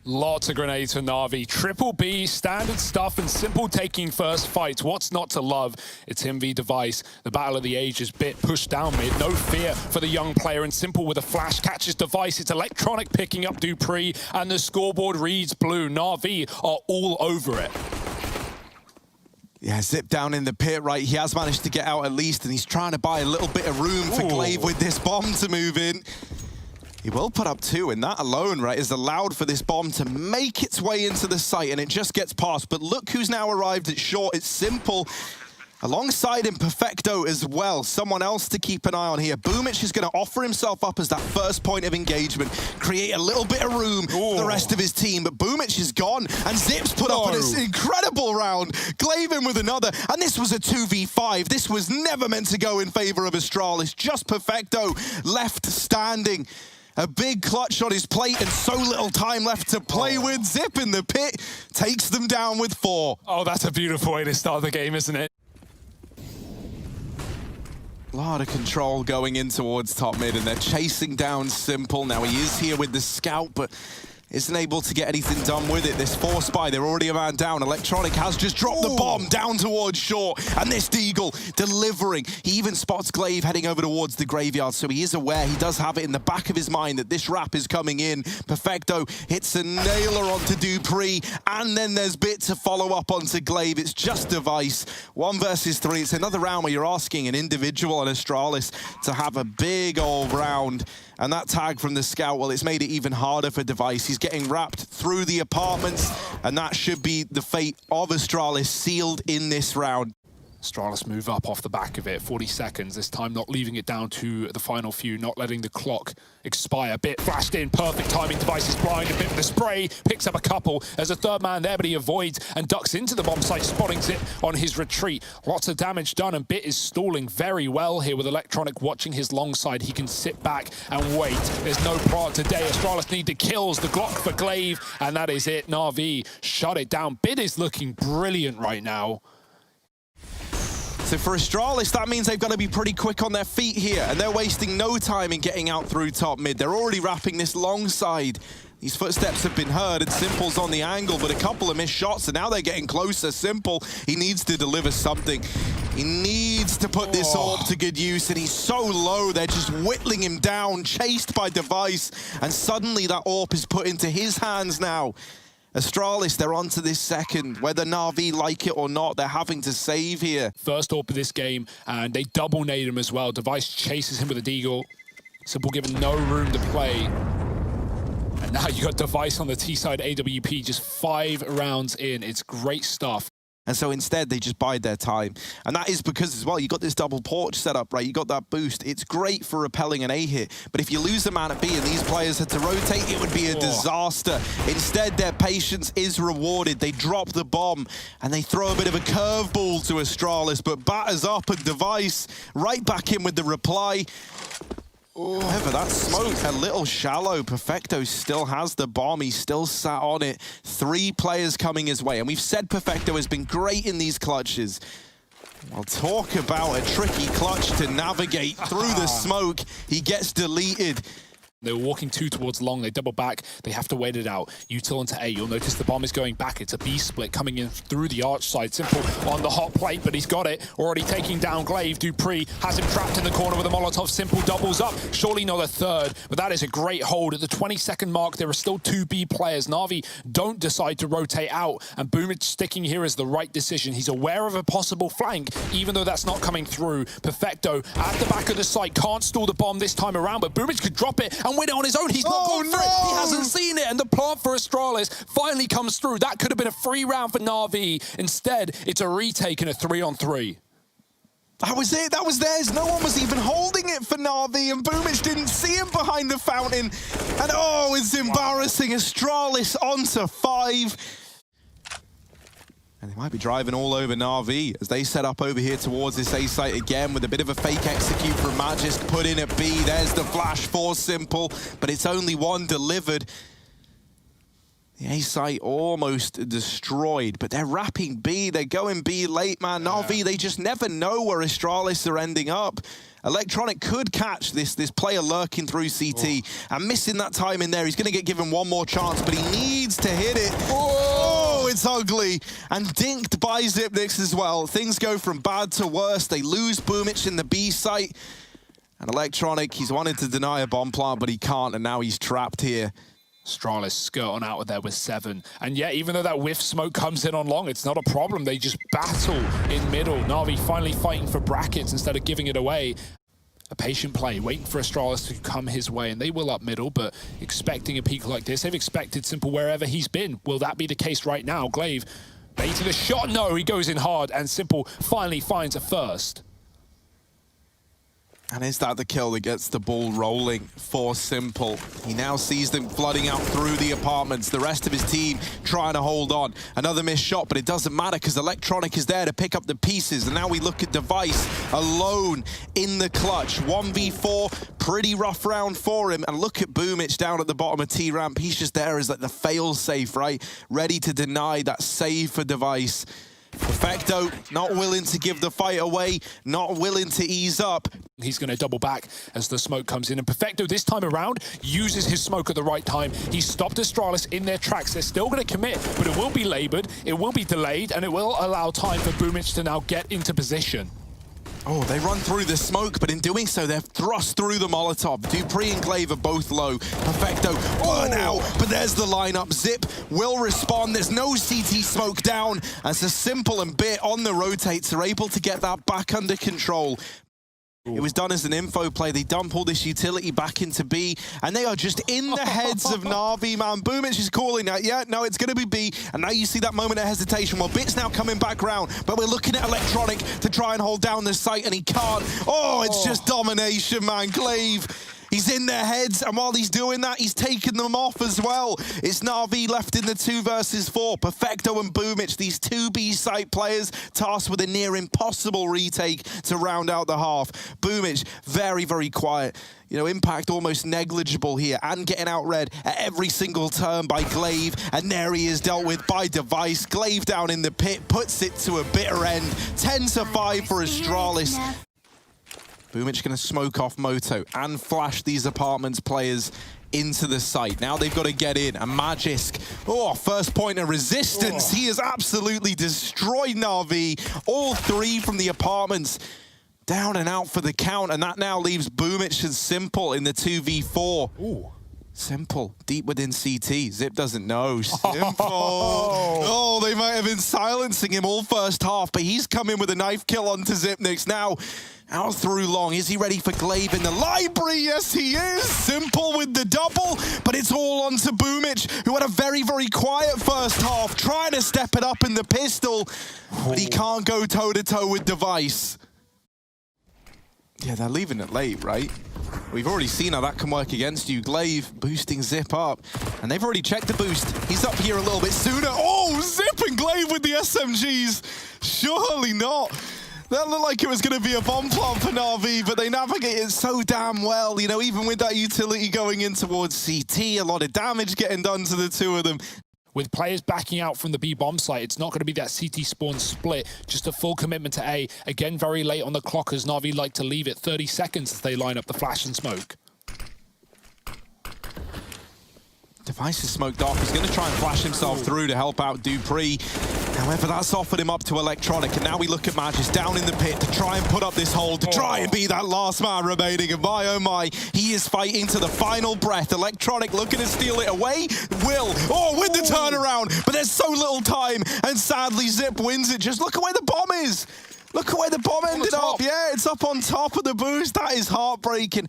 Lots of grenades for NaVi. Triple B, standard stuff, and Simple taking first fights. What's not to love? It's him v Device. The battle of the ages. Bit pushed down mid. No fear for the young player, and Simple with a flash catches Device. It's Electronic picking up Dupree, and the scoreboard reads blue. NaVi are all over it. Yeah, Zip down in the pit, right? He has managed to get out at least, and he's trying to buy a little bit of room for Glaive with this bomb to move in. He will put up 2, and that alone, right, is allowed for this bomb to make its way into the site, and it just gets past. But look who's now arrived at short. It's Simple. Alongside him, Perfecto as well. Someone else to keep an eye on here. Boomich is going to offer himself up as that first point of engagement, create a little bit of room for the rest of his team. But Boomich is gone, and Zip's put up an incredible round. Glaive in with another, and this was a 2v5. This was never meant to go in favor of Astralis. Just Perfecto left standing. A big clutch on his plate and so little time left to play with. Zip in the pit takes them down with 4. Oh, that's a beautiful way to start the game, isn't it? A lot of control going in towards top mid, and they're chasing down Simple. Now he is here with the scout, but isn't able to get anything done with it. This 4 spy, they're already a man down. Electronic has just dropped the bomb down towards short, and this Deagle delivering. He even spots Glaive heading over towards the graveyard, so he is aware. He does have it in the back of his mind that this wrap is coming in. Perfecto hits a nailer onto Dupree, and then there's Bit to follow up onto Glaive. It's just Device. 1 versus 3. It's another round where you're asking an individual on Astralis to have a big old round. And that tag from the scout, well, it's made it even harder for Device. He's getting wrapped through the apartments, and that should be the fate of Astralis sealed in this round. Astralis move up off the back of it, 40 seconds, this time not leaving it down to the final few, not letting the clock expire. Bit flashed in, perfect timing, Device is blind, a bit with the spray, picks up a couple. There's a third man there, but he avoids and ducks into the bomb site, spotting Zip on his retreat. Lots of damage done, and Bit is stalling very well here with Electronic watching his long side. He can sit back and wait. There's no prod today. Astralis need the kills, the Glock for Glaive, and that is it. NaVi shut it down. Bit is looking brilliant right now. So for Astralis, that means they've got to be pretty quick on their feet here, and they're wasting no time in getting out through top mid. They're already wrapping this long side. These footsteps have been heard, and Simple's on the angle, but a couple of missed shots, and now they're getting closer. Simple, he needs to deliver something. He needs to put this orb to good use, and he's so low, they're just whittling him down, chased by Device, and suddenly that orb is put into his hands now. Astralis, they're on to this second. Whether NaVi like it or not, they're having to save here. First AWP of this game, and they double nade him as well. Device chases him with a Deagle. Simple given no room to play. And now you got Device on the T-side AWP, just 5 rounds in. It's great stuff. And so instead, they just bide their time. And that is because, as well, you got this double porch set up, right? You got that boost. It's great for repelling an A hit. But if you lose a man at B and these players had to rotate, it would be a disaster. Instead, their patience is rewarded. They drop the bomb, and they throw a bit of a curveball to Astralis, but batters up, and Device right back in with the reply. However, that smoke a little shallow. Perfecto still has the bomb. He's still sat on it. 3 players coming his way. And we've said Perfecto has been great in these clutches. Well, talk about a tricky clutch to navigate through the smoke. He gets deleted. They were walking 2 towards long, they double back, they have to wait it out. Util into A, you'll notice the bomb is going back. It's a B split coming in through the arch side. Simple on the hot plate, but he's got it. Already taking down Glaive. Dupree has him trapped in the corner with a Molotov. Simple doubles up, surely not a third, but that is a great hold. At the 20-second mark, there are still 2 B players. NaVi don't decide to rotate out, and Boomich sticking here is the right decision. He's aware of a possible flank, even though that's not coming through. Perfecto at the back of the site, can't stall the bomb this time around, but Boomich could drop it and win it on his own. He's not gone for it. He hasn't seen it. And the plant for Astralis finally comes through. That could have been a free round for NaVi. Instead, it's a retake and a 3-on-3. That was it. That was theirs. No one was even holding it for NaVi, and Boomich didn't see him behind the fountain. And oh, it's embarrassing. Astralis onto 5. And they might be driving all over NaVi as they set up over here towards this A site again with a bit of a fake execute from Magisk put in at B. There's the flash for Simple, but it's only 1 delivered. The A site almost destroyed, but they're wrapping B. They're going B late, man. NaVi, they just never know where Astralis are ending up. Electronic could catch this player lurking through CT and missing that time in there. He's going to get given one more chance, but he needs to hit it. Oh, it's ugly. And dinked by Zipnix as well. Things go from bad to worse. They lose Boomich in the B site. And Electronic, he's wanted to deny a bomb plant, but he can't, and now he's trapped here. Astralis skirt on out of there with 7. And yeah, even though that whiff smoke comes in on long, it's not a problem. They just battle in middle. NaVi finally fighting for brackets instead of giving it away. A patient play, waiting for Astralis to come his way, and they will up middle, but expecting a peak like this. They've expected Simple wherever he's been. Will that be the case right now? Glaive baiting the shot. No, he goes in hard, and Simple finally finds a first. And is that the kill that gets the ball rolling for Simple? He now sees them flooding out through the apartments. The rest of his team trying to hold on. Another missed shot, but it doesn't matter because Electronic is there to pick up the pieces. And now we look at Device alone in the clutch. 1v4, pretty rough round for him. And look at Boomich down at the bottom of T-Ramp. He's just there as like the fail-safe, right? Ready to deny that save for Device. Perfecto, not willing to give the fight away, not willing to ease up. He's going to double back as the smoke comes in. And Perfecto, this time around, uses his smoke at the right time. He stopped Astralis in their tracks. They're still going to commit, but it will be labored, it will be delayed, and it will allow time for Boomich to now get into position. Oh, they run through the smoke, but in doing so, they're thrust through the Molotov. Dupree and Glaive are both low. Perfecto, burn out, but there's the lineup. Zip will respond. There's no CT smoke down. As a Simple and Bit on the rotates are able to get that back under control. It was done as an info play. They dump all this utility back into B, and they are just in the heads of NaVi, man. Boomich is calling out, yeah, no, it's going to be B, and now you see that moment of hesitation. Well, Bit's now coming back round, but we're looking at Electronic to try and hold down the site, and he can't. Oh, it's just domination, man. Glaive, he's in their heads, and while he's doing that, he's taking them off as well. It's NaVi left in the 2 versus 4. Perfecto and Boomich, these 2 B site players, tasked with a near impossible retake to round out the half. Boomich, very, very quiet. You know, impact almost negligible here, and getting out-read at every single turn by Glaive. And there he is, dealt with by Device. Glaive down in the pit, puts it to a bitter end. 10-5 for Astralis. Boomich going to smoke off Moto and flash these apartments players into the site. Now they've got to get in. And Magisk, oh, first point of resistance. He has absolutely destroyed NaVi. All 3 from the apartments down and out for the count. And that now leaves Boomich and Simple in the 2v4. Ooh. Simple, deep within CT. Zip doesn't know. Simple. Oh, they might have been silencing him all first half, but he's come in with a knife kill onto Zipnix. Now, out through long. Is he ready for Glaive in the library? Yes, he is. Simple with the double, but it's all onto Boomich, who had a very, very quiet first half, trying to step it up in the pistol, but he can't go toe-to-toe with Device. Yeah, they're leaving it late, right? We've already seen how that can work against you. Glaive boosting Zip up. And they've already checked the boost. He's up here a little bit sooner. Oh, Zip and Glaive with the SMGs. Surely not. That looked like it was going to be a bomb plant for NaVi, but they navigate it so damn well. You know, even with that utility going in towards CT, a lot of damage getting done to the 2 of them. With players backing out from the B bomb site, it's not going to be that CT spawn split, just a full commitment to A. Again, very late on the clock as NaVi like to leave it 30 seconds as they line up the flash and smoke. Device is smoked off. He's going to try and flash himself through to help out Dupree. However, that's offered him up to Electronic, and now we look at Magis down in the pit to try and put up this hold, to try and be that last man remaining. And my, oh my, he is fighting to the final breath. Electronic looking to steal it away. Will, with the turnaround, but there's so little time, and sadly Zip wins it. Just look at where the bomb is. Look at where the bomb ended up. Yeah, it's up on top of the boost. That is heartbreaking.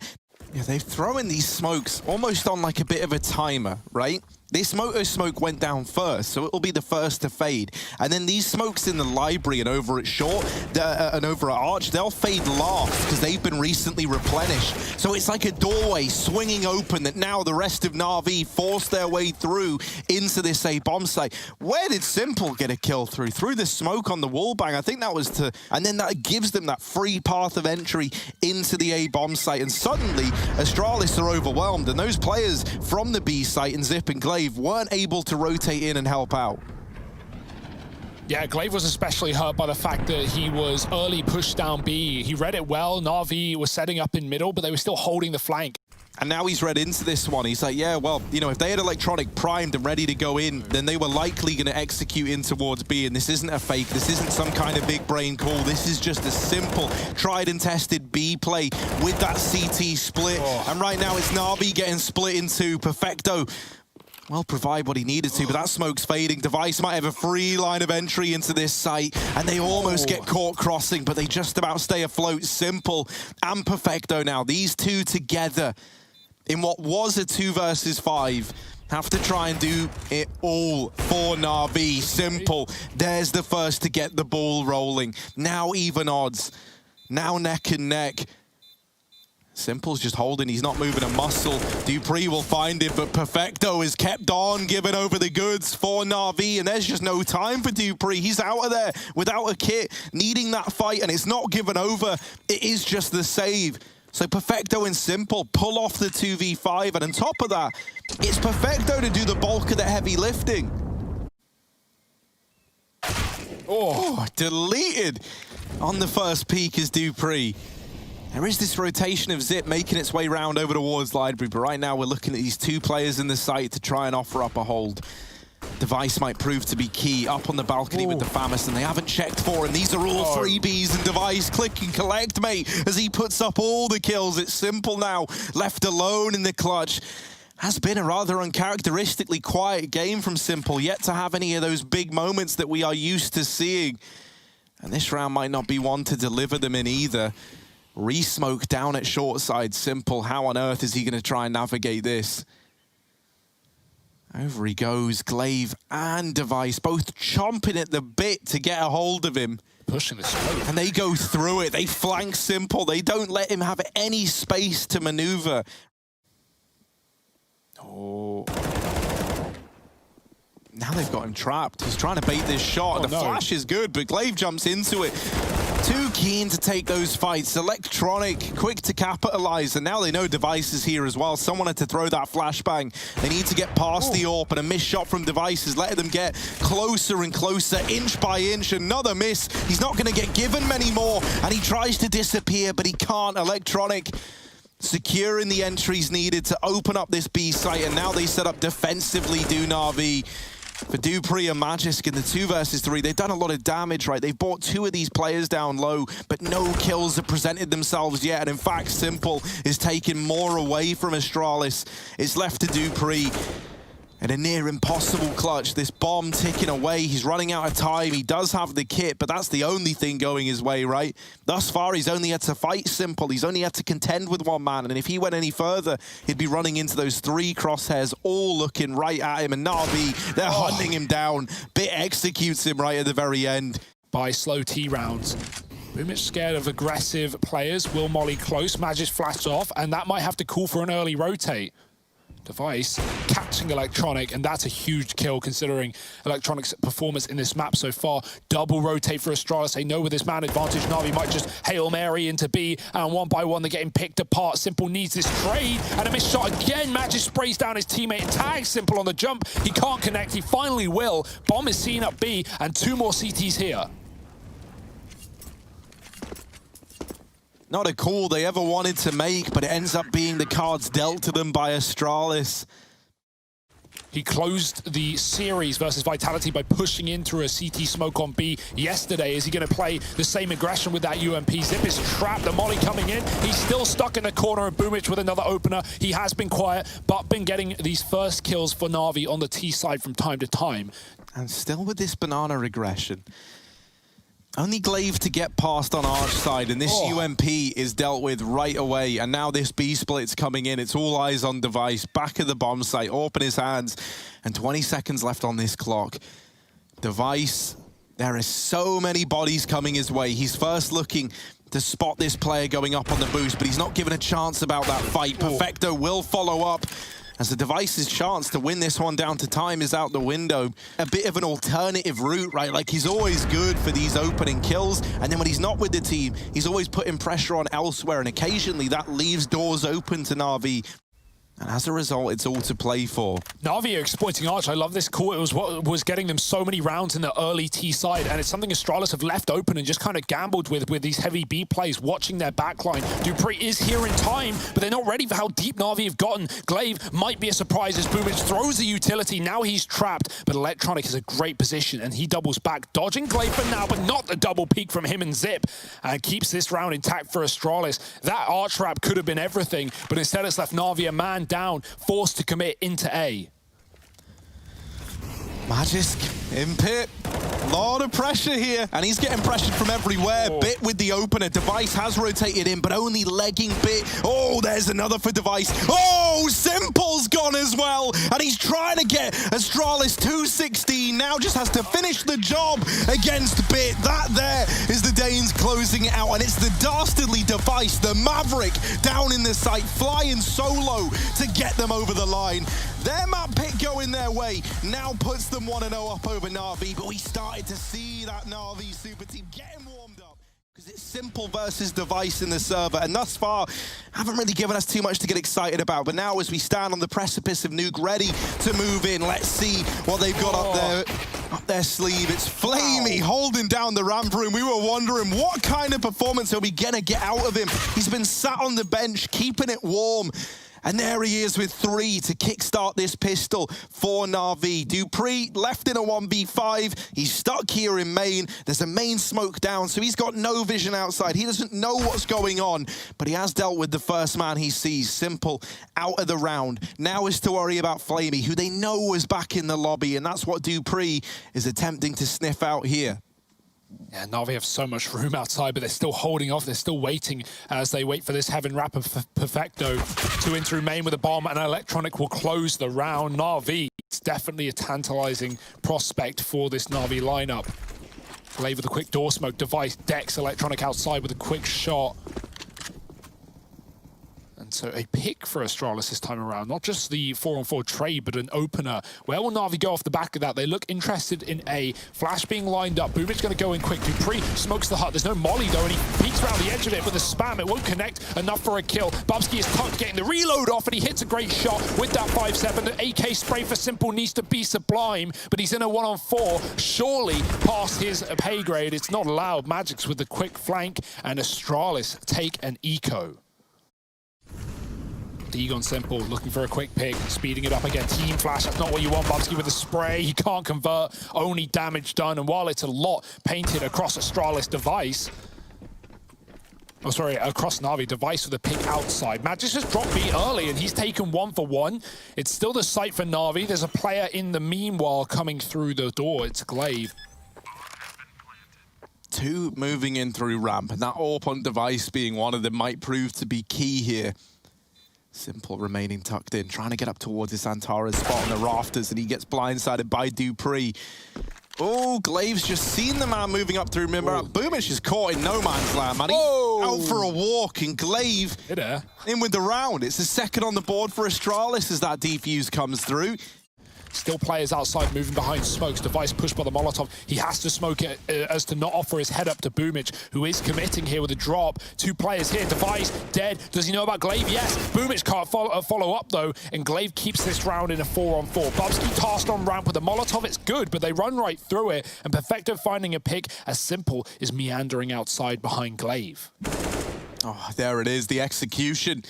Yeah, they've thrown these smokes almost on like a bit of a timer, right? This Moto smoke went down first, so it'll be the first to fade. And then these smokes in the library and over at short and over at arch, they'll fade last because they've been recently replenished. So it's like a doorway swinging open that now the rest of NaVi force their way through into this A bomb site. Where did Simple get a kill through? Through the smoke on the wall bang. I think that was to, and then that gives them that free path of entry into the A bomb site. And suddenly Astralis are overwhelmed, and those players from the B site and Zip and Glaive, Glaive weren't able to rotate in and help out. Yeah, Glaive was especially hurt by the fact that he was early pushed down B. He read it well. NaVi was setting up in middle, but they were still holding the flank. And now he's read into this one. He's like, yeah, well, you know, if they had Electronic primed and ready to go in, then they were likely going to execute in towards B. And this isn't a fake. This isn't some kind of big brain call. This is just a simple, tried and tested B play with that CT split. And right now it's NaVi getting split into Perfecto. Well, provide what he needed to, but that smoke's fading. Device might have a free line of entry into this site, and they almost get caught crossing, but they just about stay afloat. Simple and Perfecto now. These two together in what was a 2 versus 5, have to try and do it all for NaVi. Simple. There's the first to get the ball rolling. Now even odds. Now neck and neck. Simple's just holding, he's not moving a muscle. dupreeh will find it, but Perfecto is kept on, giving over the goods for NaVi, and there's just no time for dupreeh. He's out of there without a kit, needing that fight, and it's not given over. It is just the save. So Perfecto and Simple pull off the 2v5, and on top of that, it's Perfecto to do the bulk of the heavy lifting. Oh, deleted on the first peak is dupreeh. There is this rotation of Zip making its way round over towards Library, but right now we're looking at these two players in the site to try and offer up a hold. Device might prove to be key up on the balcony with the Famis, and they haven't checked for him. These are all freebies, and Device click and collect, mate, as he puts up all the kills. It's Simple now, left alone in the clutch. Has been a rather uncharacteristically quiet game from Simple, yet to have any of those big moments that we are used to seeing. And this round might not be one to deliver them in either. Re-smoke down at short side. Simple, how on earth is he going to try and navigate this? Over he goes, Glaive and Device, both chomping at the bit to get a hold of him. Pushing the smoke. And they go through it, they flank Simple, they don't let him have any space to maneuver. Oh. Now they've got him trapped. He's trying to bait this shot. The flash is good, but Glaive jumps into it. Too keen to take those fights. Electronic, quick to capitalize, and now they know Device is here as well. Someone had to throw that flashbang. They need to get past the AWP, and a missed shot from Device is letting them get closer and closer, inch by inch. Another miss. He's not going to get given many more, and he tries to disappear, but he can't. Electronic securing the entries needed to open up this B site, and now they set up defensively, do NaVi. For dupreeh and Magisk in the 2 versus 3, they've done a lot of damage, right? They've brought 2 of these players down low, but no kills have presented themselves yet. And in fact, Simple is taking more away from Astralis. It's left to dupreeh. And a near impossible clutch, this bomb ticking away. He's running out of time. He does have the kit, but that's the only thing going his way, right? Thus far, he's only had to fight Simple. He's only had to contend with one man. And if he went any further, he'd be running into those 3 crosshairs, all looking right at him. And NaVi, they're hunting him down. Bit executes him right at the very end. By slow T rounds. Boomich scared of aggressive players. Will molly close, Magisk flash off, and that might have to call for an early rotate. Device catching Electronic, and that's a huge kill considering Electronic's performance in this map so far. Double rotate for Astralis. They know with this man advantage, NaVi might just Hail Mary into B, and one by one they're getting picked apart. Simple needs this trade, and a missed shot again. Magisk sprays down his teammate and tags Simple on the jump. He can't connect, he finally will. Bomb is seen up B, and 2 more CTs here. Not a call they ever wanted to make, but it ends up being the cards dealt to them by Astralis. He closed the series versus Vitality by pushing in through a CT smoke on B yesterday. Is he going to play the same aggression with that UMP? Zip is trapped, the molly coming in. He's still stuck in the corner, and Boomich with another opener. He has been quiet, but been getting these first kills for NaVi on the T side from time to time. And still with this banana regression. Only Glaive to get past on Arch side, and this UMP is dealt with right away. And now this B split's coming in. It's all eyes on Device. Back of the bomb site, open his hands, and 20 seconds left on this clock. Device, there is so many bodies coming his way. He's first looking to spot this player going up on the boost, but he's not given a chance about that fight. Perfecto will follow up, as the Device's chance to win this one down to time is out the window. A bit of an alternative route, right? Like, he's always good for these opening kills, and then when he's not with the team, he's always putting pressure on elsewhere, and occasionally that leaves doors open to NaVi. And as a result, it's all to play for. NaVi are exploiting Arch. I love this call. It was what was getting them so many rounds in the early T side, and it's something Astralis have left open and just kind of gambled with these heavy B plays, watching their backline. dupreeh is here in time, but they're not ready for how deep NaVi have gotten. Glaive might be a surprise as boomich throws the utility. Now he's trapped, but Electronic is a great position, and he doubles back, dodging Glaive for now, but not the double peek from him and Zip, and keeps this round intact for Astralis. That Arch trap could have been everything, but instead it's left NaVi a man down, forced to commit into A. Magisk in pit. Lot of pressure here, and he's getting pressured from everywhere. Bit with the opener. Device has rotated in, but only legging Bit. Oh, there's another for Device. Oh, Simple's gone as well, and he's trying to get Astralis 216. Now just has to finish the job against Bit. That there is the Danes closing it out, and it's the dastardly Device, the Maverick, down in the site, flying solo to get them over the line. Their map pick going their way now puts them 1-0 up over NaVi, but we started to see that NaVi super team getting warmed up because it's Simple versus Device in the server, and thus far haven't really given us too much to get excited about. But now as we stand on the precipice of Nuke, ready to move in, let's see what they've got up their sleeve. It's Flamey holding down the ramp room. We were wondering what kind of performance are we gonna get out of him. He's been sat on the bench, keeping it warm. And there he is with 3 to kickstart this pistol for NaVi. dupreeh left in a 1v5. He's stuck here in main. There's a main smoke down, so he's got no vision outside. He doesn't know what's going on, but he has dealt with the first man he sees. Simple out of the round. Now is to worry about Flamey, who they know was back in the lobby, and that's what dupreeh is attempting to sniff out here. Yeah, NaVi have so much room outside, but they're still holding off. They're still waiting as they wait for this Heaven Wrap of Perfecto to in through main with a bomb, and Electronic will close the round. NaVi, it's definitely a tantalizing prospect for this NaVi lineup. Glaive with a quick door smoke, Device decks Electronic outside with a quick shot. And so a pick for Astralis this time around, not just the 4-on-4 trade, but an opener. Where will NaVi go off the back of that? They look interested in A. Flash being lined up. boomich going to go in quick. dupreeh smokes the hut. There's no molly though, and he peeks around the edge of it with a spam. It won't connect enough for a kill. Bubsky is tucked, getting the reload off, and he hits a great shot with that 5-7. The AK spray for Simple needs to be sublime, but he's in a 1-on-4. Surely past his pay grade. It's not allowed. Magic's with the quick flank, and Astralis take an eco. Egon Simple looking for a quick pick, speeding it up again. Team flash, that's not what you want. Bubsky with the spray, he can't convert, only damage done. And while it's a lot painted across Astralis, Device, oh sorry, across NaVi, Device with a pick outside. Magic just dropped B early, and he's taken 1-for-1. It's still the site for NaVi. There's a player in the meanwhile coming through the door. It's Glaive. 2 moving in through ramp, and that AWP on Device being one of them might prove to be key here. Simple remaining tucked in, trying to get up towards this Antara's spot on the rafters, and he gets blindsided by dupreeh. Oh, Glaive's just seen the man moving up through mid. boomich is caught in no man's land, man. He's out for a walk, and Glaive in with the round. It's the second on the board for Astralis as that defuse comes through. Still players outside moving behind smokes. Device pushed by the Molotov. He has to smoke it as to not offer his head up to boomich, who is committing here with a drop. 2 players here. Device dead. Does he know about Glaive? Yes. boomich can't follow up though, and Glaive keeps this round in a 4-on-4. Bubsky tasked on ramp with the Molotov. It's good, but they run right through it, and Perfecto finding a pick as Simple is meandering outside behind Glaive. Oh, there it is, the execution.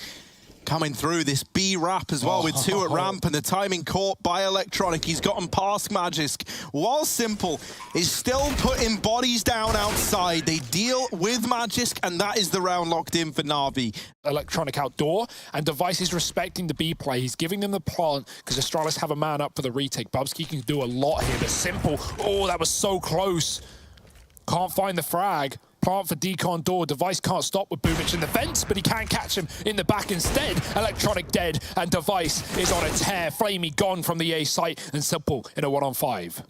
Coming through this B wrap as well with 2 at ramp, and the timing caught by Electronic. He's gotten past Magisk. While Simple is still putting bodies down outside, they deal with Magisk, and that is the round locked in for NaVi. Electronic outdoor, and Device is respecting the B play. He's giving them the plant because Astralis have a man up for the retake. Bubsky can do a lot here, but Simple, oh, that was so close. Can't find the frag. Plant for decon door. Device can't stop with boomich in the vents, but he can catch him in the back instead. Electronic dead, and Device is on a tear. Flamey gone from the A site, and Simple in a 1-on-5.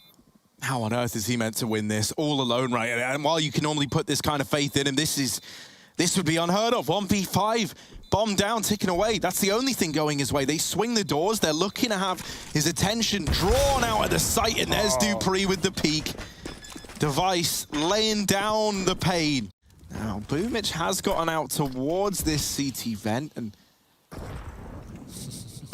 How on earth is he meant to win this all alone, right? And while you can normally put this kind of faith in him, this would be unheard of. 1v5, bomb down, ticking away. That's the only thing going his way. They swing the doors. They're looking to have his attention drawn out of the site, and there's dupreeh with the peek. Device laying down the pain. Now, boomich has gotten out towards this CT vent, and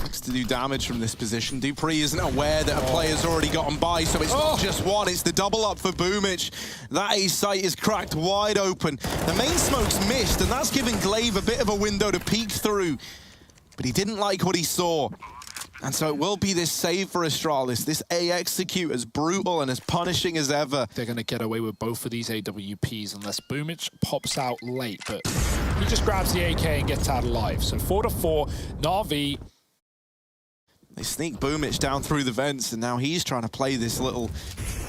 Looks to do damage from this position. Dupree isn't aware that a player's already gotten by, so it's not just one, it's the double up for Boomich. That A site is cracked wide open. The main smoke's missed, and that's giving Glaive a bit of a window to peek through. But he didn't like what he saw. And so it will be this save for Astralis. This A execute as brutal and as punishing as ever. They're going to get away with both of these AWPs unless Boomich pops out late, but he just grabs the AK and gets out alive. So 4-4, NaVi. They sneak Boomich down through the vents, and now he's trying to play this little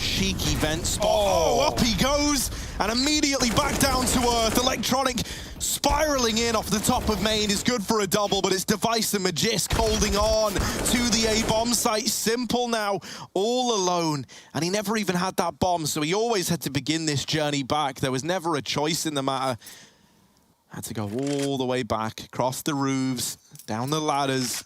cheeky vent spot. Oh, up he goes, and immediately back down to earth. Electronic spiraling in off the top of main is good for a double, but it's Device and Magisk holding on to the A-bomb site. Simple now, all alone, and he never even had that bomb, so he always had to begin this journey back. There was never a choice in the matter. Had to go all the way back, across the roofs, down the ladders.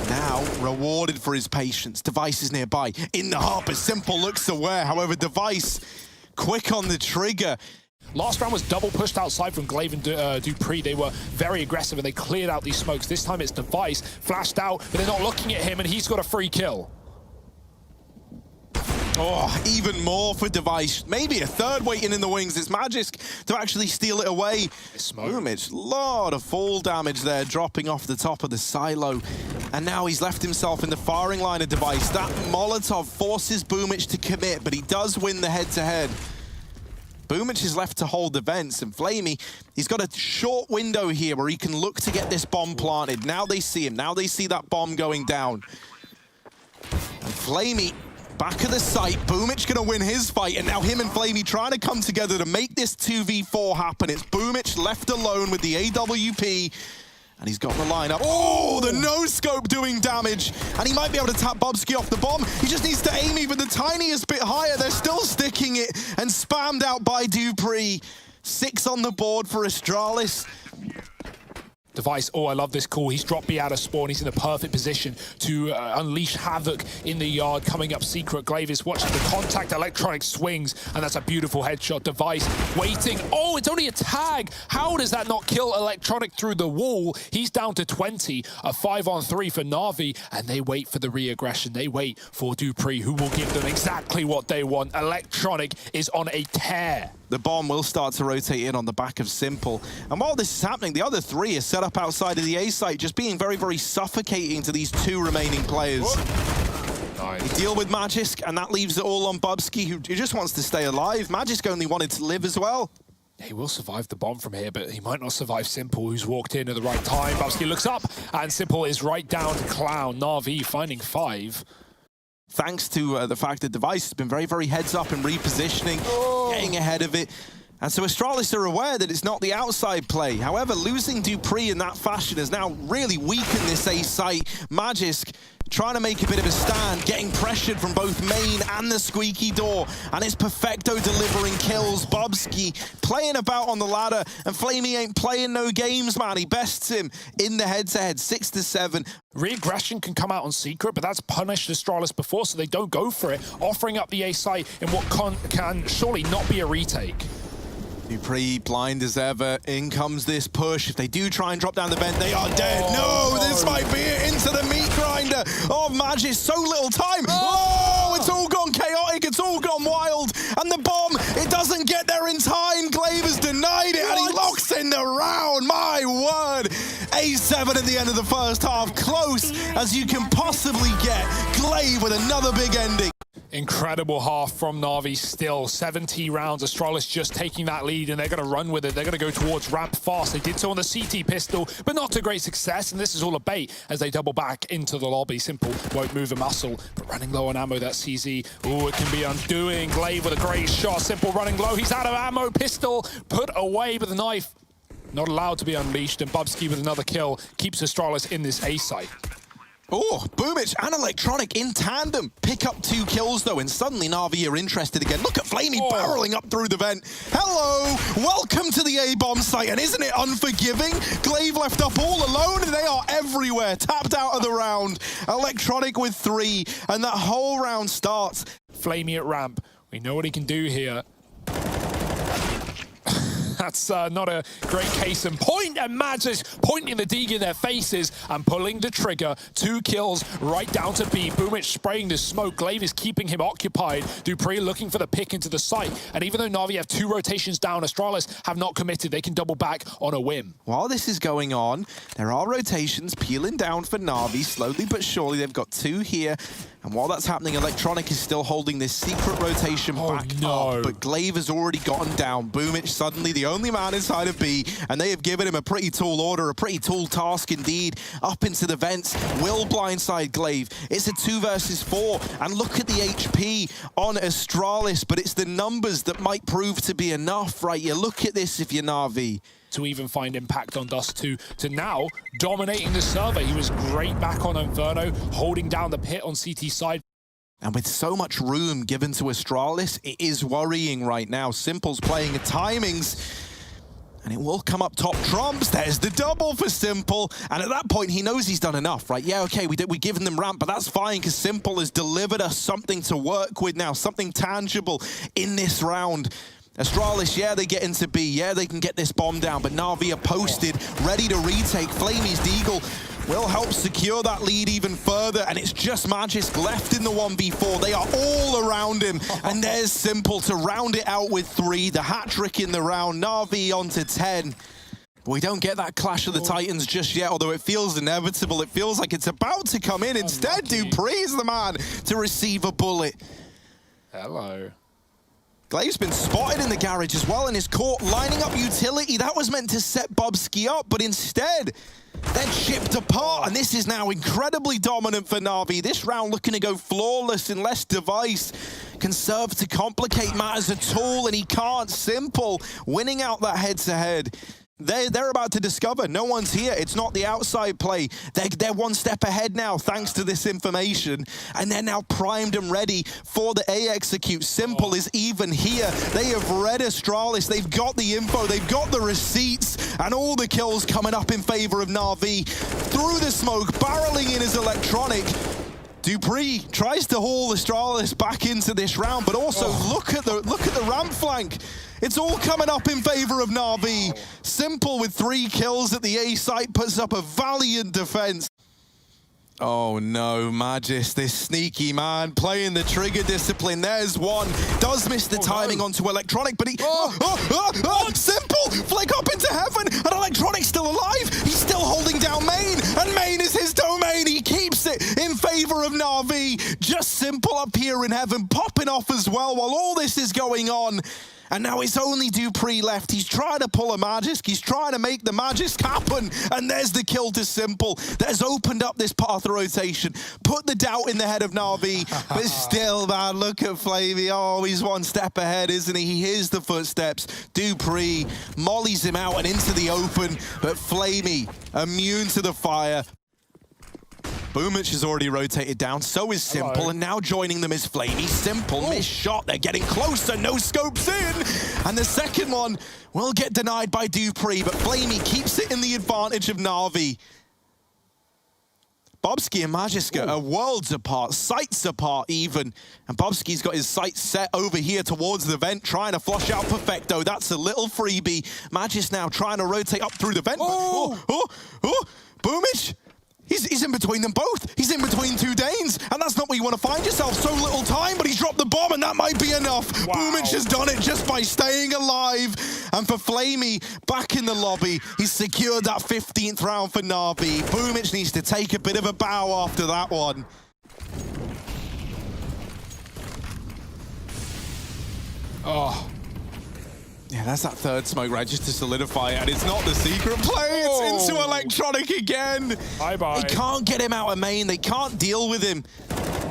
Now, rewarded for his patience. Device is nearby. In the hop, as Simple looks aware. However, Device, quick on the trigger. Last round was double pushed outside from Glaive and Dupree. They were very aggressive and they cleared out these smokes. This time it's Device, flashed out, but they're not looking at him and he's got a free kill. Oh, even more for Device. Maybe a third waiting in the wings. It's Magisk to actually steal it away. Boomich, lot of fall damage there, dropping off the top of the silo. And now he's left himself in the firing line of Device. That Molotov forces Boomich to commit, but he does win the head-to-head. Boomich is left to hold the vents, and Flamey, he's got a short window here where he can look to get this bomb planted. Now they see him. Now they see that bomb going down. And Flamey, back of the site, Boomich gonna win his fight, and now him and Flamey trying to come together to make this 2v4 happen. It's Boomich left alone with the AWP, and he's got the lineup. Oh, the no-scope doing damage, and he might be able to tap Bubsky off the bomb. He just needs to aim even the tiniest bit higher. They're still sticking it, and spammed out by Dupree. 6 on the board for Astralis. Device, oh, I love this call. He's dropped B out of spawn. He's in a perfect position to unleash havoc in the yard. Coming up secret, Glaive is watching the contact. Electronic swings, and that's a beautiful headshot. Device waiting. Oh, it's only a tag. How does that not kill Electronic through the wall? He's down to 20. A 5-on-3 for NaVi, and they wait for the re-aggression. They wait for Dupree, who will give them exactly what they want. Electronic is on a tear. The bomb will start to rotate in on the back of Simple. And while this is happening, the other 3 are set up outside of the A site, just being very, very suffocating to these 2 remaining players. Nice. They deal with Magisk, and that leaves it all on Bubsky, who just wants to stay alive. Magisk only wanted to live as well. He will survive the bomb from here, but he might not survive Simple, who's walked in at the right time. Bubsky looks up, and Simple is right down to Clown. NaVi finding 5. Thanks to the fact that Device has been very, very heads up and repositioning, getting ahead of it. And so Astralis are aware that it's not the outside play. However, losing Dupree in that fashion has now really weakened this A site. Magisk trying to make a bit of a stand, getting pressured from both main and the squeaky door. And it's Perfecto delivering kills. Bubsky playing about on the ladder, and Flamey ain't playing no games, man. He bests him in the head-to-head, 6-7. Re-aggression can come out on secret, but that's punished Astralis before, so they don't go for it, offering up the A site in what can surely not be a retake. Dupree, blind as ever. In comes this push. If they do try and drop down the vent, they are dead. No, this might be it. Into the meat grinder. Oh, Magic, so little time. Oh, it's all gone chaotic. It's all gone wild. And the bomb, it doesn't get there in time. Glaive has denied it, and he locks in the round. My word. A7 at the end of the first half. Close as you can possibly get. Glaive with another big ending. Incredible half from NaVi still. 70 rounds. Astralis just taking that lead, and they're going to run with it. They're going to go towards ramp fast. They did so on the CT pistol, but not to great success, and this is all a bait as they double back into the lobby. Simple won't move a muscle, but running low on ammo, that CZ. Oh, it can be undoing. Glaive with a great shot. Simple running low. He's out of ammo. Pistol put away, but the knife not allowed to be unleashed, and Bubsky with another kill keeps Astralis in this A site. Oh, Boomich and Electronic in tandem. Pick up 2 kills, though, and suddenly NaVi are interested again. Look at Flamey barreling up through the vent. Hello, welcome to the A-bomb site, and isn't it unforgiving? Glaive left up all alone, and they are everywhere. Tapped out of the round. Electronic with 3, and that whole round starts. Flamey at ramp. We know what he can do here. That's not a great case in point, and Magis pointing the Deke in their faces and pulling the trigger. 2 kills right down to B. Boomich spraying the smoke. Glaive is keeping him occupied. dupreeh looking for the pick into the site, and even though NaVi have 2 rotations down, Astralis have not committed. They can double back on a whim. While this is going on, there are rotations peeling down for NaVi. Slowly but surely, they've got 2 here. And while that's happening, Electronic is still holding this secret rotation back up. But Glaive has already gotten down. Boomich suddenly the only man inside of B. And they have given him a pretty tall order, a pretty tall task indeed. Up into the vents, will blindside Glaive. It's a 2 versus 4. And look at the HP on Astralis. But it's the numbers that might prove to be enough, right? You look at this if you're NaVi. To even find impact on Dust 2, to now dominating the server. He was great back on Inferno, holding down the pit on CT side. And with so much room given to Astralis, it is worrying right now. Simple's playing at timings, and it will come up top trumps. There's the double for Simple, and at that point, he knows he's done enough, right? Yeah, okay, we've given them ramp, but that's fine, because Simple has delivered us something to work with now, something tangible in this round. Astralis, yeah, they get into B. Yeah, they can get this bomb down, but NaVi are posted, ready to retake. Flamey's Deagle will help secure that lead even further, and it's just Magisk left in the 1v4. They are all around him, and there's Simple to round it out with 3. The hat-trick in the round, NaVi onto 10. But we don't get that clash of the Titans just yet, although it feels inevitable. It feels like it's about to come in. Instead, dupreeh is the man to receive a bullet. Hello. Glaive's been spotted in the garage as well and is caught lining up utility. That was meant to set Bobski up, but instead, they're chipped apart, and this is now incredibly dominant for NaVi. This round looking to go flawless unless Device can serve to complicate matters at all, and he can't. Simple winning out that head-to-head. They're about to discover no one's here. It's not the outside play. They're 1 step ahead now thanks to this information, and they're now primed and ready for the A execute. Simple is even here. They have read Astralis. They've got the info. They've got the receipts, and all the kills coming up in favor of NaVi. Through the smoke, barreling in his Electronic. dupreeh tries to haul Astralis back into this round, but also look at the ramp flank. It's all coming up in favor of NaVi. Simple with 3 kills at the A site puts up a valiant defense. Oh no, Magis, this sneaky man playing the trigger discipline. There's one. Does miss the timing onto Electronic, but he... Simple! Flick up into heaven, and Electronic's still alive. He's still holding down Main, and Main is his domain. He keeps it in favor of NaVi. Just Simple up here in heaven, popping off as well while all this is going on. And now it's only dupreeh left. He's trying to pull a Magisk. He's trying to make the Magisk happen. And there's the kill to Simple. That has opened up this path of rotation. Put the doubt in the head of NaVi. But still, man, look at Flamey. Oh, he's 1 step ahead, isn't he? He hears the footsteps. dupreeh mollies him out and into the open. But Flamey, immune to the fire. Boomich has already rotated down, so is Simple, and now joining them is Flamey. Simple, missed shot, they're getting closer, no scopes in! And the second one will get denied by dupreeh, but Flamey keeps it in the advantage of NaVi. Bobski and Magisk are worlds apart, sights apart even. And Bobski's got his sights set over here towards the vent, trying to flush out Perfecto. That's a little freebie. Magisk now trying to rotate up through the vent. Boomich! He's in between them both. He's in between 2 Danes, and that's not where you want to find yourself. So little time, but he's dropped the bomb, and that might be enough. Wow. Boomich has done it just by staying alive. And for Flamey, back in the lobby, he's secured that 15th round for NaVi. Boomich needs to take a bit of a bow after that one. Oh. Yeah, that's that 3rd smoke, right, just to solidify it, and it's not the secret play, it's into Electronic again. Bye-bye. They can't get him out of main, they can't deal with him.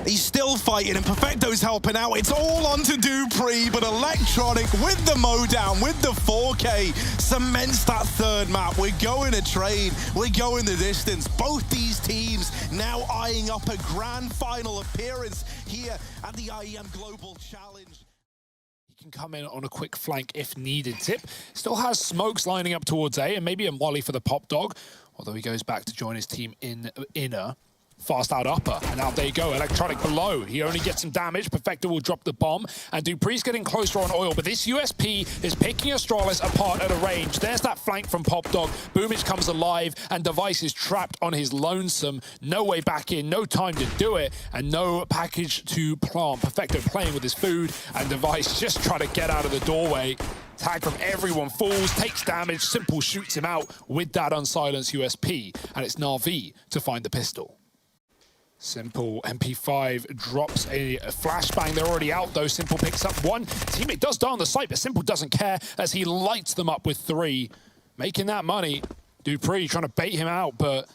He's still fighting, and Perfecto's helping out. It's all onto dupreeh, but Electronic with the mowdown, with the 4K, cements that 3rd map. We're going to trade, we're going the distance. Both these teams now eyeing up a grand final appearance here at the IEM Global Challenge. Can come in on a quick flank if needed. Tip still has smokes lining up towards A, and maybe a molly for the pop dog, although he goes back to join his team in inner. Fast out upper, and out there you go. Electronic below. He only gets some damage. Perfecto will drop the bomb, and dupree's getting closer on oil, but this USP is picking Astralis apart at a range. There's that flank from Pop Dog. Boomich comes alive, and Device is trapped on his lonesome. No way back in, no time to do it, and no package to plant. Perfecto playing with his food, and Device just trying to get out of the doorway. Tag from everyone falls, takes damage. Simple shoots him out with that unsilenced USP, and it's NaVi to find the pistol. Simple MP5 drops a flashbang. They're already out though. Simple picks up one. Teammate does die on the site, but Simple doesn't care as he lights them up with 3. Making that money. dupree trying to bait him out, but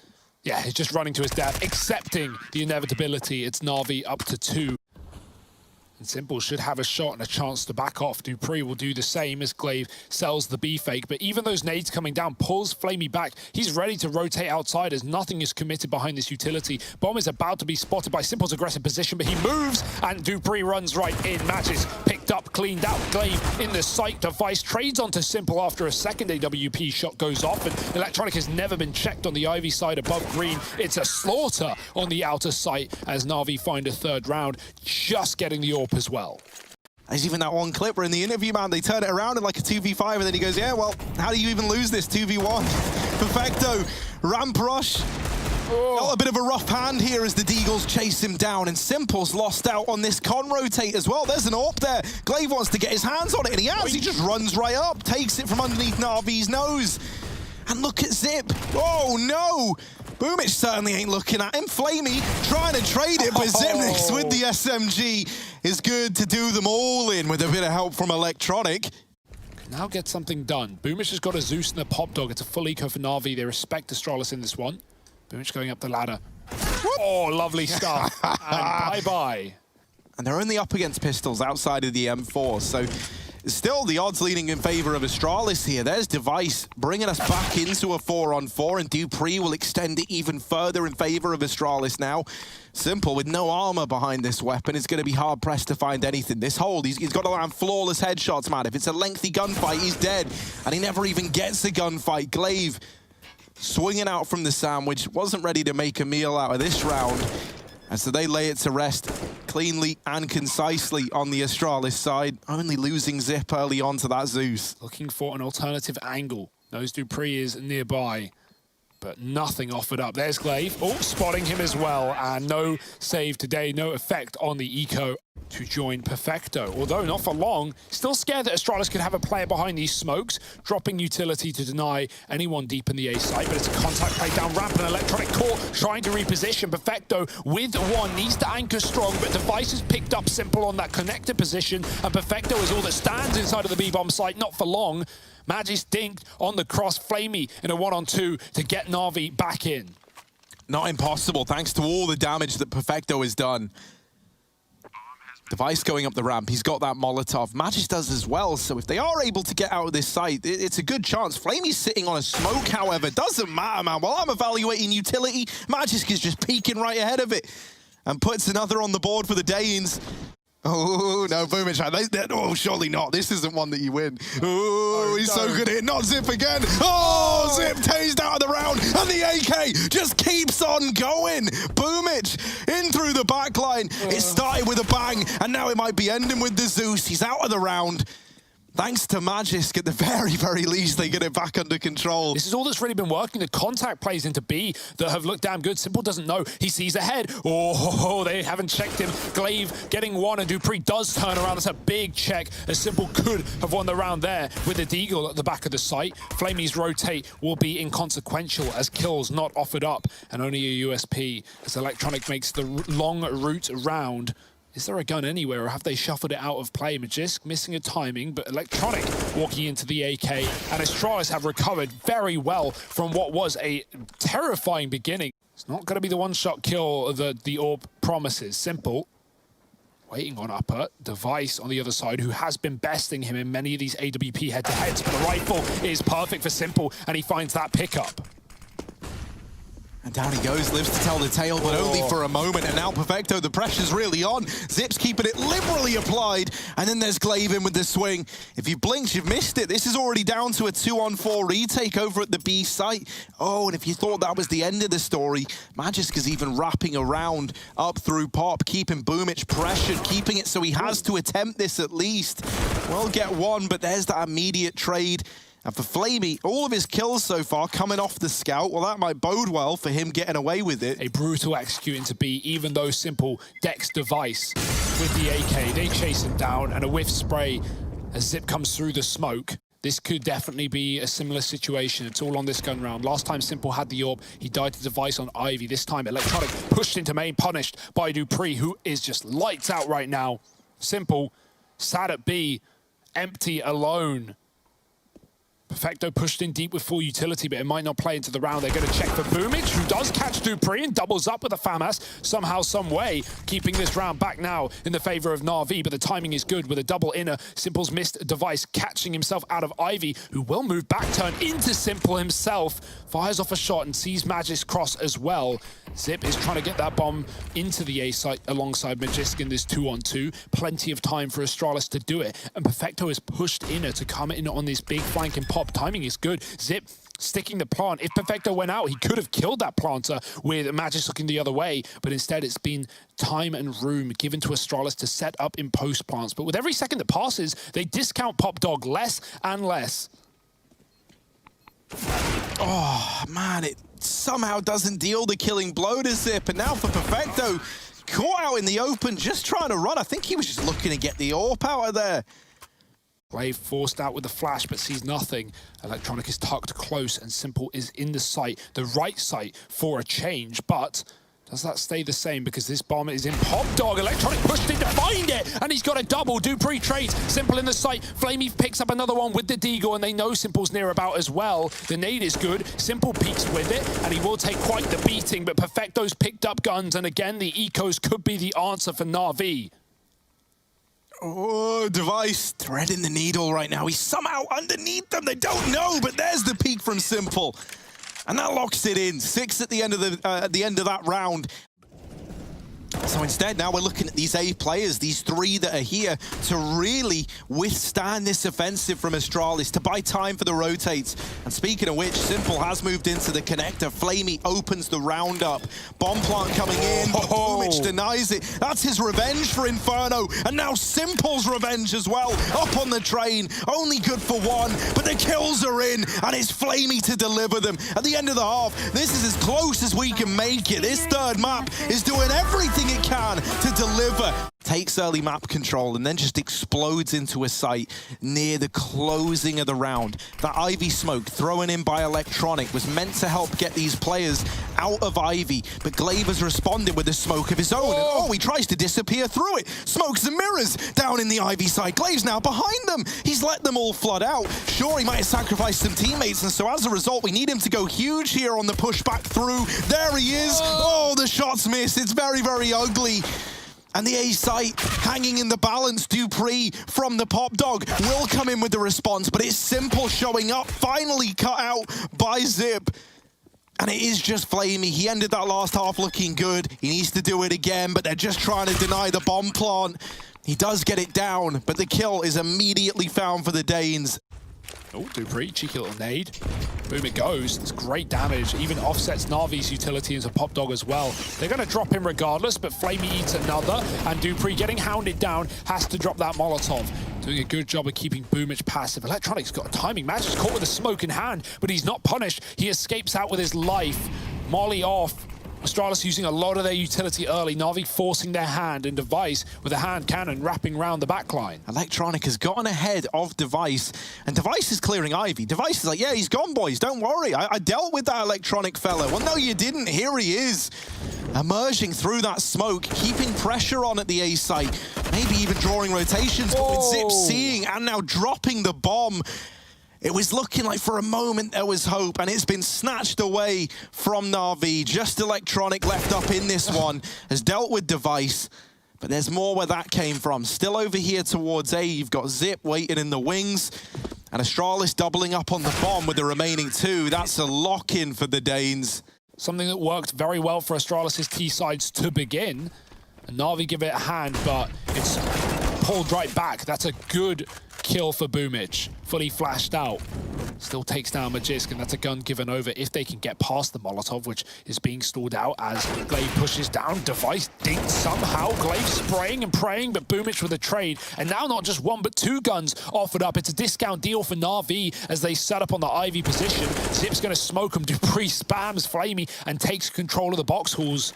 yeah, he's just running to his death, accepting the inevitability. It's NaVi up to 2. And Simple should have a shot and a chance to back off. dupree will do the same as Glaive sells the B fake, but even those nades coming down pulls Flamey back. He's ready to rotate outside as nothing is committed behind this utility. Bomb is about to be spotted by Simple's aggressive position, but he moves and dupree runs right in. Matches picked up, cleaned out. Glaive in the sight. Device trades onto Simple after a second AWP shot goes off, and Electronic has never been checked on the Ivy side above green. It's a slaughter on the outer site as NaVi find a 3rd round, just getting the AWP as well. There's even that one clip where in the interview, man, they turn it around in like a 2v5, and then he goes, yeah, well, how do you even lose this 2v1? Perfecto, ramp rush. Got a bit of a rough hand here as the Deagles chase him down, and Simple's lost out on this con rotate as well. There's an AWP there. Glaive wants to get his hands on it, and he has. He just runs right up, takes it from underneath NaVi's nose. And look at Zip. Oh, no. Boomich certainly ain't looking at him. Flamey trying to trade it, but Zipnix with the SMG is good to do them all in with a bit of help from Electronic. Now get something done. Boomich has got a Zeus and a Pop Dog. It's a full eco for NaVi. They respect Astralis in this one. Boomich going up the ladder. Oh, lovely stuff. And bye-bye. And they're only up against pistols outside of the M4, so still the odds leaning in favor of Astralis here. There's Device bringing us back into a 4-on-4, and dupree will extend it even further in favor of Astralis now. Simple, with no armor behind this weapon, is going to be hard-pressed to find anything. This hold, he's got to land flawless headshots, man. If it's a lengthy gunfight, he's dead. And he never even gets a gunfight. Glaive swinging out from the sandwich, wasn't ready to make a meal out of this round. And so they lay it to rest cleanly and concisely on the Astralis side, only losing Zip early on to that Zeus. Looking for an alternative angle. Knows dupree is nearby, but nothing offered up. There's Glaive. Oh, spotting him as well. And no save today, no effect on the eco to join Perfecto. Although not for long, still scared that Astralis could have a player behind these smokes, dropping utility to deny anyone deep in the A site, but it's a contact play down ramp, and Electronic Core trying to reposition. Perfecto with 1, needs to anchor strong, but Device has picked up Simple on that connected position, and Perfecto is all that stands inside of the B-bomb site, not for long. Magis dinked on the cross, Flamey in a 1-on-2 to get NaVi back in. Not impossible, thanks to all the damage that Perfecto has done. Device going up the ramp, he's got that Molotov. Magis does as well, so if they are able to get out of this site, it's a good chance. Flamey's sitting on a smoke, however. Doesn't matter, man. While I'm evaluating utility, Magis is just peeking right ahead of it and puts another on the board for the Danes. Oh, no, Boomich. Oh, surely not. This isn't one that you win. Oh, he's so good at it. Not Zip again. Oh, Zip tased out of the round, and the AK just keeps on going. Boomich in through the back line. It started with a bang, and now it might be ending with the Zeus. He's out of the round. Thanks to Magisk, at the very, very least, they get it back under control. This is all that's really been working. The contact plays into B that have looked damn good. Simple doesn't know. He sees ahead. Oh, they haven't checked him. Glaive getting 1, and dupree does turn around. That's a big check, as Simple could have won the round there with the Deagle at the back of the site. Flamey's rotate will be inconsequential as kills not offered up, and only a USP as Electronic makes the long route round. Is there a gun anywhere, or have they shuffled it out of play? Magisk missing a timing, but Electronic walking into the AK, and Astralis have recovered very well from what was a terrifying beginning. It's not going to be the one-shot kill that the AWP promises. Simple waiting on upper. Device on the other side, who has been besting him in many of these AWP head-to-heads, but the rifle is perfect for Simple, and he finds that pickup. And down he goes, lives to tell the tale, but only for a moment. And now Perfecto, the pressure's really on. Zip's keeping it liberally applied. And then there's Glaive in with the swing. If you blinked, you've missed it. This is already down to a 2-on-4 retake over at the B site. Oh, and if you thought that was the end of the story, Magiska's even wrapping around up through Pop, keeping Boomich pressured, keeping it so he has to attempt this at least. We'll get one, but there's that immediate trade. And for Flamey, all of his kills so far coming off the scout, well, that might bode well for him getting away with it. A brutal executing to be, even though Simple decks Device with the AK. They chase him down, and a whiff spray as Zip comes through the smoke. This could definitely be a similar situation. It's all on this gun round. Last time Simple had the orb, he died to Device on Ivy. This time, Electronic pushed into main, punished by dupreeh, who is just lights out right now. Simple sat at B, empty, alone. Perfecto pushed in deep with full utility, but it might not play into the round. They're going to check for Boomich, who does catch dupreeh and doubles up with a FAMAS somehow, some way, keeping this round back now in the favor of NaVi, but the timing is good with a double inner. Simple's missed Device, catching himself out of Ivy, who will move back turn into Simple himself, fires off a shot and sees Magic's cross as well. Zip is trying to get that bomb into the A site alongside Magisk in this 2-on-2. Plenty of time for Astralis to do it, and Perfecto is pushed inner to come in on this big flanking pop. Timing is good. Zip sticking the plant. If Perfecto went out, he could have killed that planter with Magisk looking the other way, but instead it's been time and room given to Astralis to set up in post plants. But with every second that passes, they discount Pop Dog less and less. Oh, man, it somehow doesn't deal the killing blow to Zip. And now for Perfecto, caught out in the open, just trying to run. I think he was just looking to get the AWP out of there. Glaive forced out with the flash, but sees nothing. Electronic is tucked close, and Simple is in the site, the right site for a change, but does that stay the same? Because this bomb is in Pop Dog. Electronic pushed in to find it, and he's got a double. dupreeh trades. Simple in the site. Flamey picks up another one with the Deagle, and they know Simple's near about as well. The nade is good. Simple peeks with it, and he will take quite the beating, but Perfecto's picked up guns, and again, the ecos could be the answer for NaVi. Oh, Device threading the needle right now. He's somehow underneath them. They don't know, but there's the peek from Simple. And that locks it in. 6 at the end of that round. So instead, now we're looking at these A players, these 3 that are here to really withstand this offensive from Astralis, to buy time for the rotates. And speaking of which, Simple has moved into the connector. Flamey opens the round up. Bomb plant coming in, but Boomich denies it. That's his revenge for Inferno. And now Simple's revenge as well. Up on the train, only good for 1, but the kills are in, and it's Flamey to deliver them. At the end of the half, this is as close as we can make it. This third map is doing everything it can to deliver. Takes early map control and then just explodes into a site near the closing of the round. That Ivy smoke thrown in by Electronic was meant to help get these players out of Ivy, but Glaive has responded with a smoke of his own. And he tries to disappear through it. Smokes and mirrors down in the Ivy side. Glaive's now behind them. He's let them all flood out. Sure, he might have sacrificed some teammates, and so as a result, we need him to go huge here on the push back through. There he is. Oh, the shot's missed. It's very, very ugly. And the A site hanging in the balance. dupreeh from the Pop Dog will come in with the response, but it's Simple showing up, finally cut out by Zip. And it is just Flamey. He ended that last half looking good. He needs to do it again, but they're just trying to deny the bomb plant. He does get it down, but the kill is immediately found for the Danes. Oh, dupreeh, cheeky little nade. Boom it goes. It's great damage. Even offsets NaVi's utility into Pop Dog as well. They're going to drop him regardless, but Flamey eats another, and dupreeh, getting hounded down, has to drop that Molotov. Doing a good job of keeping Boomich passive. Electronic's got a timing match. He's caught with a smoke in hand, but he's not punished. He escapes out with his life. Molly off. Astralis using a lot of their utility early. NaVi forcing their hand, and Device with a hand cannon wrapping round the backline. Electronic has gotten ahead of Device, and Device is clearing Ivy. Device is like, yeah, he's gone, boys. Don't worry. I dealt with that Electronic fella. Well, no, you didn't. Here he is. Emerging through that smoke, keeping pressure on at the A site. Maybe even drawing rotations, but with Zip seeing and now dropping the bomb. It was looking like for a moment there was hope, and it's been snatched away from NaVi. Just Electronic left up in this one, has dealt with Device, but there's more where that came from. Still over here towards A, you've got Zip waiting in the wings, and Astralis doubling up on the bomb with the remaining 2. That's a lock-in for the Danes. Something that worked very well for Astralis' T sides to begin. And NaVi give it a hand, but it's pulled right back. That's a good kill for Boomich. Fully flashed out. Still takes down Magisk, and that's a gun given over if they can get past the Molotov, which is being stalled out as Glaive pushes down. Device dinked somehow. Glaive spraying and praying, but Boomich with a trade. And now not just one, but two guns offered up. It's a discount deal for NaVi as they set up on the Ivy position. Zip's going to smoke him. Dupree spams Flamey and takes control of the box halls.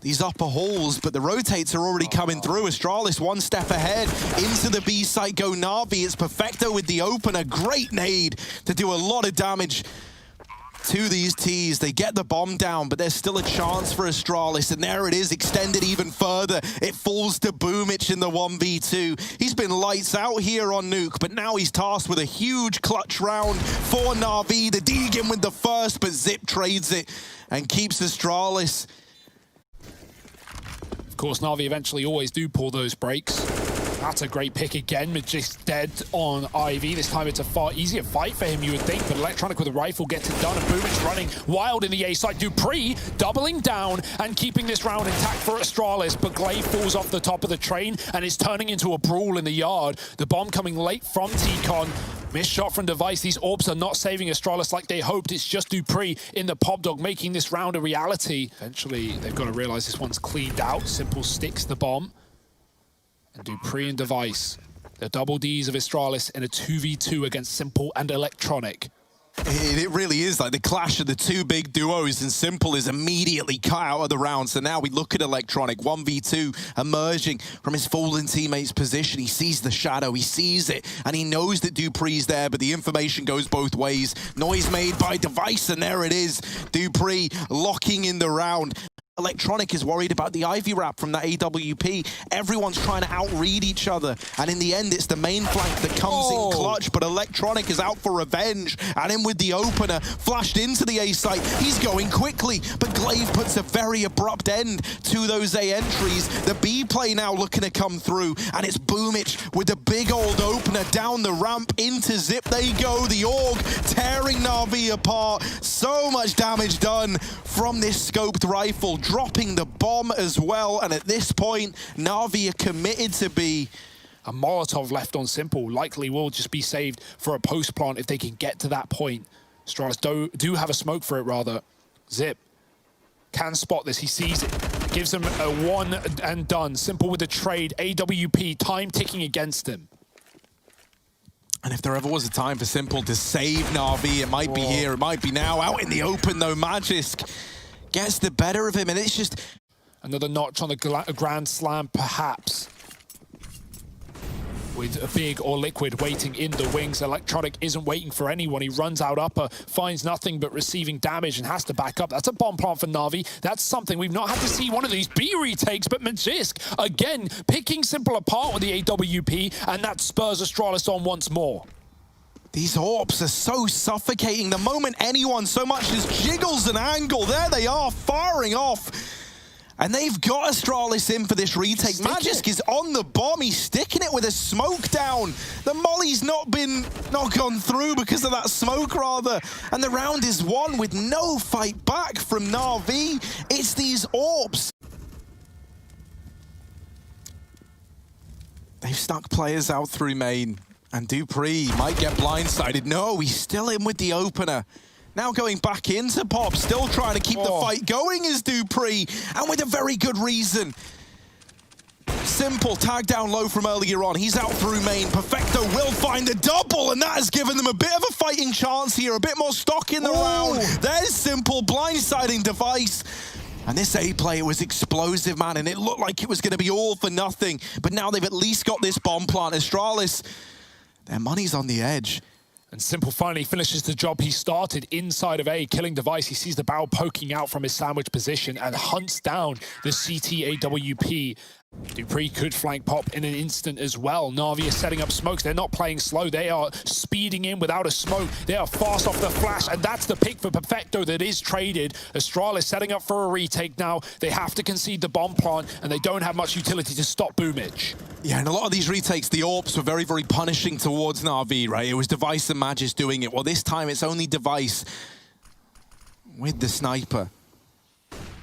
These upper halls, but the rotates are already coming through. Astralis one step ahead. Into the B site go NaVi. It's Perfecto with the opener. Great nade to do a lot of damage to these Ts. They get the bomb down, but there's still a chance for Astralis, and there it is, extended even further. It falls to Boomich in the 1v2. He's been lights out here on Nuke, but now he's tasked with a huge clutch round for NaVi. The Deegan with the first, but Zip trades it and keeps Astralis. Of course, NaVi eventually always do pull those breaks. That's a great pick again. Magic's dead on Ivy. This time it's a far easier fight for him, you would think, but Electronic with a rifle gets it done, and Boomich running wild in the A side. Dupree doubling down and keeping this round intact for Astralis, but Glaive falls off the top of the train and is turning into a brawl in the yard. The bomb coming late from T-Con. Missed shot from Device. These orbs are not saving Astralis like they hoped. It's just Dupree in the pop dog making this round a reality. Eventually, they've got to realize this one's cleaned out. Simple sticks the bomb. And Dupree and Device, the double Ds of Astralis in a 2v2 against Simple and Electronic. It really is like the clash of the two big duos, and Simple is immediately cut out of the round. So now we look at Electronic, 1v2, emerging from his fallen teammate's position. He sees the shadow, he sees it, and he knows that Dupree's there, but the information goes both ways. Noise made by Device, and there it is. Dupree locking in the round. Electronic is worried about the Ivy wrap from that AWP. Everyone's trying to outread each other, and in the end, it's the main flank that comes in clutch, but Electronic is out for revenge, and in with the opener, flashed into the A site. He's going quickly, but Glaive puts a very abrupt end to those A entries. The B play now looking to come through, and it's Boomich with the big old opener down the ramp into Zip. They go, the AUG tearing NaVi apart. So much damage done from this scoped rifle, dropping the bomb as well, and at this point, NaVi are committed to be. A Molotov left on Simple likely will just be saved for a post plant if they can get to that point. Astralis do have a smoke for it, rather. Zip can spot this, he sees it. Gives him a one and done. Simple with the trade, AWP, time ticking against him. And if there ever was a time for Simple to save NaVi, it might be here, it might be now. Out in the open though, Magisk gets the better of him, and it's just another notch on the Grand Slam, perhaps. With a big or liquid waiting in the wings. Electronic isn't waiting for anyone. He runs out upper, finds nothing but receiving damage and has to back up. That's a bomb plant for NaVi. That's something we've not had to see one of these B retakes, but Magisk, again, picking Simple apart with the AWP, and that spurs Astralis on once more. These AWPs are so suffocating. The moment anyone so much as jiggles an angle, there they are, firing off. And they've got Astralis in for this retake. Magisk is on the bomb. He's sticking it with a smoke down. The molly's not gone through because of that smoke, rather. And the round is won with no fight back from NaVi. It's these AWPs. They've stuck players out through main. And Dupree might get blindsided. No, he's still in with the opener. Now going back into Pop, still trying to keep the fight going is Dupree, and with a very good reason. Simple tag down low from earlier on. He's out through main. Perfecto will find the double, and that has given them a bit of a fighting chance here. A bit more stock in the round. There's Simple blindsiding Device. And this A play was explosive, man, and it looked like it was going to be all for nothing. But now they've at least got this bomb plant. Astralis, their money's on the edge. And Simple finally finishes the job he started inside of A, killing Device. He sees the barrel poking out from his sandwich position and hunts down the CT AWP. Dupree could flank Pop in an instant as well. NaVi is setting up smokes. They're not playing slow. They are speeding in without a smoke. They are fast off the flash, and that's the pick for Perfecto that is traded. Astralis setting up for a retake now. They have to concede the bomb plant, and they don't have much utility to stop Boomich. Yeah, and a lot of these retakes, the AWPs were very, very punishing towards NaVi, right? It was Device and Magisk doing it. Well, this time it's only Device. with the sniper.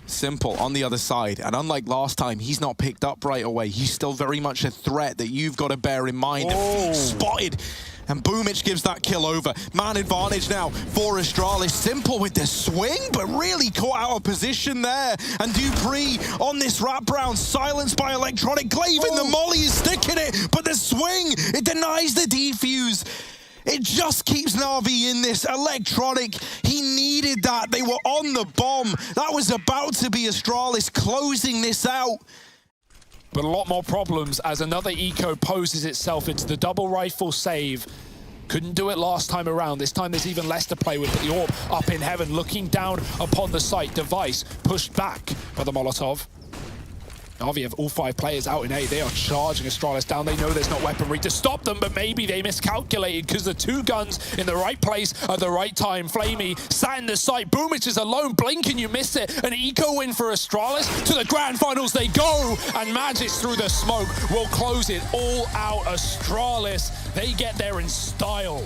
Simple on the other side, and unlike last time, he's not picked up right away. He's still very much a threat that you've got to bear in mind. Oh. Spotted, and Boomich gives that kill over. Man advantage now for Astralis. Simple with the swing, but really caught out of position there. And Dupree on this wraparound, silenced by Electronic. Glaive in the molly is sticking it, but the swing, it denies the defuse. It just keeps NaVi in this. Electronic, he needed that. They were on the bomb. That was about to be Astralis closing this out. But a lot more problems as another eco poses itself into the double rifle save. Couldn't do it last time around. This time there's even less to play with, but the orb up in heaven looking down upon the site. Device pushed back by the Molotov. NaVi have all 5 players out in A. They are charging Astralis down. They know there's not weaponry to stop them, but maybe they miscalculated because the 2 guns in the right place at the right time. Flamey sat in the site. Boomich is alone. Blink and you miss it. An eco win for Astralis. To the grand finals they go. And Magic's through the smoke will close it all out. Astralis, they get there in style.